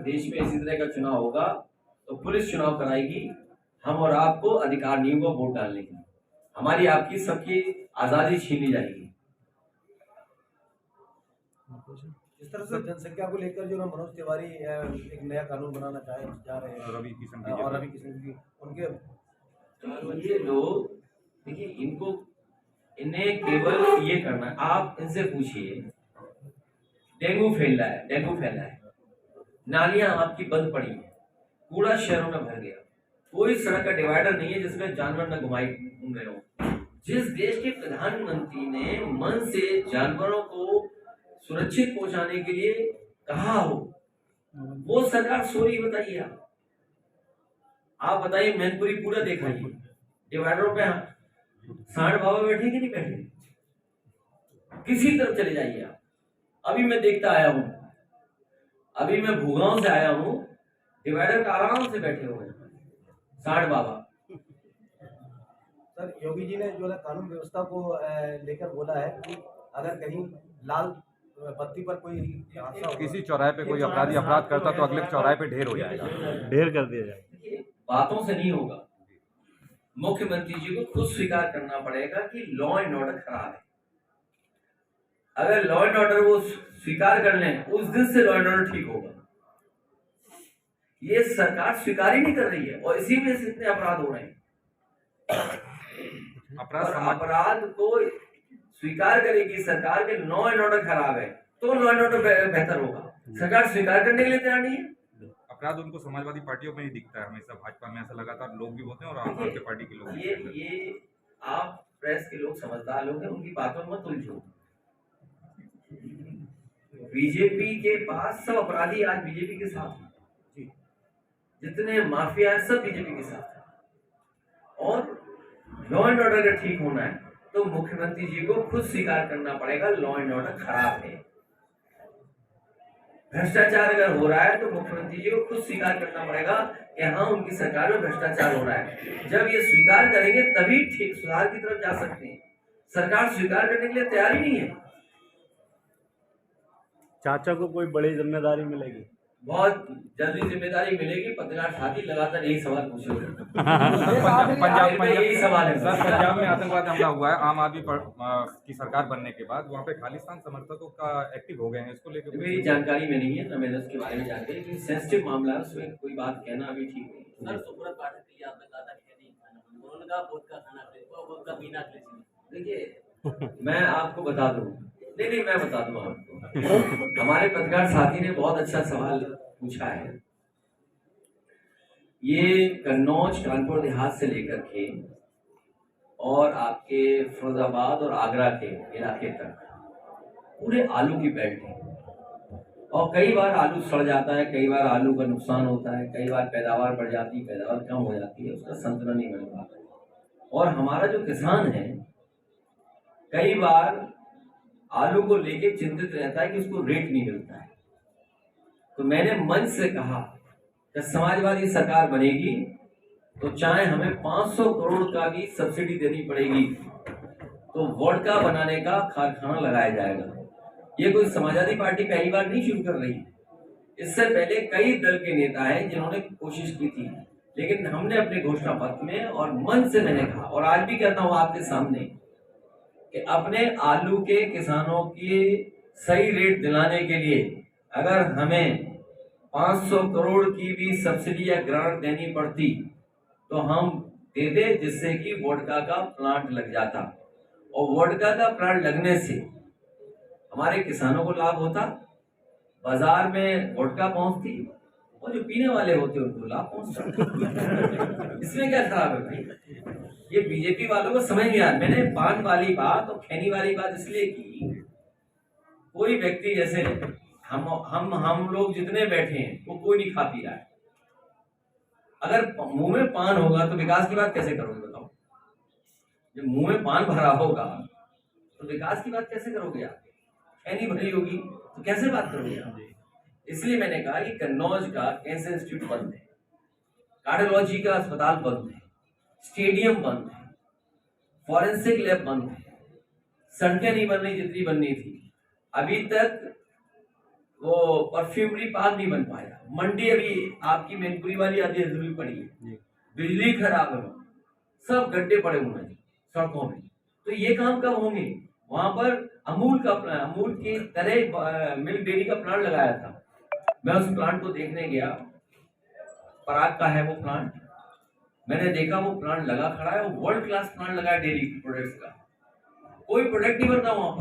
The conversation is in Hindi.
देश में इसी तरह का चुनाव होगा तो पुलिस चुनाव कराएगी हम और आपको अधिकार नहीं होगा वोट डालने की, हमारी आपकी सबकी आजादी छीन ली जाएगी। इस तरह से जनसंख्या को लेकर जो ना मनोज तिवारी एक नया कानून बनाना जा रहे हैं, रवि किशन जी उनके तो ये लोग देखिए, इन्हें केवल ये करना है। आप इनसे पूछिए, डेंगू फैला है, नालियां आपकी बंद पड़ी हैं, कूड़ा शहरों में भर गया, कोई सड़क का डिवाइडर नहीं है जिसमें जानवर न घूम रहे हो। जिस देश के प्रधानमंत्री ने मन से जानवरों को सुरक्षित पहुंचाने के लिए कहा हो, वो सरकार सो रही। बताइए आप बताइए, मैनपुरी पूरा देखा ही, डिवाइडरों पे सांड बाबा बैठे कि नहीं बैठे? किसी तरफ चले जाइए आप। अभी मैं देखता आया हूं, अभी मैं भूगांव से आया हूं, डिवाइडर का आराम से बैठे हुए हैं सांड बाबा। सर, योगी जी ने जो है कानून व्यवस्था को लेकर बोला है कि अगर कहीं लाल बत्ती पर कोई किसी चौराहे पे कोई अपराधी अपराध करता तो अगले चौराहे पे ढेर हो जाएगा, ढेर कर दिया जाएगा। बातों से नहीं होगा, मुख्यमंत्री जी को खुद स्वीकार करना पड़ेगा कि लॉ एंड ऑर्डर खराब है। अगर लॉ एंड ऑर्डर वो स्वीकार कर लें, उस दिन से लॉ एंड ऑर्डर ठीक होगा। ये सरकार स्वीकार ही नहीं कर रही है और इसी वजह से इतने अपराध हो रहे हैं। अपराध को स्वीकार करेगी सरकार के लॉ एंड ऑर्डर खराब है तो लॉ एंड ऑर्डर बेहतर होगा। सरकार स्वीकार करने के लिए तैयार नहीं है। अपराध उनको समाजवादी पार्टियों में ही दिखता है हमेशा, भाजपा में ऐसा लगातार लोग भी होते हैं और आपके पार्टी के लोग। ये आप प्रेस के लोग समझदार लोग हैं, उनकी बातों में मत उलझो। बीजेपी के पास सब अपराधी आज बीजेपी के साथ हैं, जितने माफिया हैं सब बीजेपी के साथ हैं। और लॉ एंड ऑर्डर अगर ठीक होना है तो मुख्यमंत्री जी को खुद स्वीकार करना पड़ेगा लॉ एंड ऑर्डर खराब है। भ्रष्टाचार अगर हो रहा है तो मुख्यमंत्री जी को खुद स्वीकार करना पड़ेगा कि हाँ, उनकी सरकार में भ्रष्टाचार हो रहा है। जब ये स्वीकार करेंगे तभी ठीक सुधार की तरफ जा सकते हैं। सरकार स्वीकार करने के लिए तैयार ही नहीं है। चाचा को कोई बड़ी जिम्मेदारी मिलेगी? बहुत जल्दी जिम्मेदारी मिलेगी। पत्रकार साथी लगातार यही सवाल पूछोगे। पंजाब में यही सवाल है सर, पंजाब में आतंकवाद हमला हुआ है आम आदमी की सरकार बनने के बाद, वहाँ पे खालिस्तान समर्थकों का एक्टिव हो गए हैं, इसको लेकर मेरी जानकारी में नहीं है, ना मैंने उसके बारे में जानकारी, लेकिन सेंसिटिव मामला है, उसमें कोई बात कहना अभी ठीक नहीं। सर, सुब्रत पाठक जी आपने कहा था कि नहीं खाना, उन्होंने कहा खुद का खाना खुद का पीना। देखिए, मैं आपको बता दूं, नहीं मैं बता दूं आपको। हमारे पत्रकार साथी ने बहुत अच्छा सवाल पूछा है। ये कन्नौज कानपुर देहात से लेकर के और आपके फिरोजाबाद और आगरा के इलाके तक पूरे आलू की बेल्ट है। और कई बार आलू सड़ जाता है, कई बार आलू का नुकसान होता है, कई बार पैदावार बढ़ जाती है, पैदावार कम हो जाती है, उसका संतुलन नहीं बन पाता। और हमारा जो किसान है कई बार आलू को लेके चिंतित रहता है कि उसको रेट नहीं मिलता है। तो मैंने मंच से कहा कि समाजवादी सरकार बनेगी तो चाहे हमें 500 करोड़ का भी सब्सिडी देनी पड़ेगी तो वोडका बनाने का कारखाना लगाया जाएगा। ये कोई समाजवादी पार्टी पहली बार नहीं शुरू कर रही है। इससे पहले कई दल के नेता हैं जिन्होंने कोशिश की थी, लेकिन हमने अपने घोषणा पत्र में और मंच से मैंने कहा, और आज भी कहता हूं आपके सामने, कि अपने आलू के किसानों की सही रेट दिलाने के लिए अगर हमें 500 करोड़ की भी सब्सिडी या ग्रांट देनी पड़ती तो हम दे दे, जिससे कि वोडका का प्लांट लग जाता। और वोडका का प्लांट लगने से हमारे किसानों को लाभ होता, बाजार में वोडका पहुंचती और जो पीने वाले होते उनको लाभ पहुंचता। इसमें क्या खराब है भाई? ये बीजेपी वालों को समझ नहीं आया। मैंने पान वाली बात और खैनी वाली बात इसलिए की, कोई व्यक्ति जैसे हम लोग जितने बैठे हैं वो कोई नहीं खा पी रहा है। अगर मुंह में पान होगा तो विकास की बात कैसे करोगे बताओ? जब मुंह में पान भरा होगा तो विकास की बात कैसे करोगे आप? खैनी भरी होगी तो कैसे बात करोगे आप? इसलिए मैंने कहा कि कन्नौज का कैंसर इंस्टीट्यूट बंद है, कार्डियोलॉजी का अस्पताल बंद है, स्टेडियम बंद है, फॉरेंसिक लैब बंद है, सड़कें नहीं बन रही जितनी बननी थी। अभी तक वो परफ्यूमरी पार्क नहीं बन पाया, मंडी अभी आपकी मैनपुरी वाली आधी अधूरी पड़ी है, बिजली खराब है, सब गड्ढे पड़े हुए हैं सड़कों में। तो ये काम कब होंगे? वहां पर अमूल की तरह मिल्क डेयरी का प्लांट लगाया था, मैं उस प्लांट को देखने गया, पराग का है वो प्लांट। मैंने देखा वो प्लांट लगा खड़ा है, वो वर्ल्ड क्लास प्लांट लगा है डेयरी प्रोडक्ट्स का, कोई प्रोडक्ट नहीं बनता वहां पर।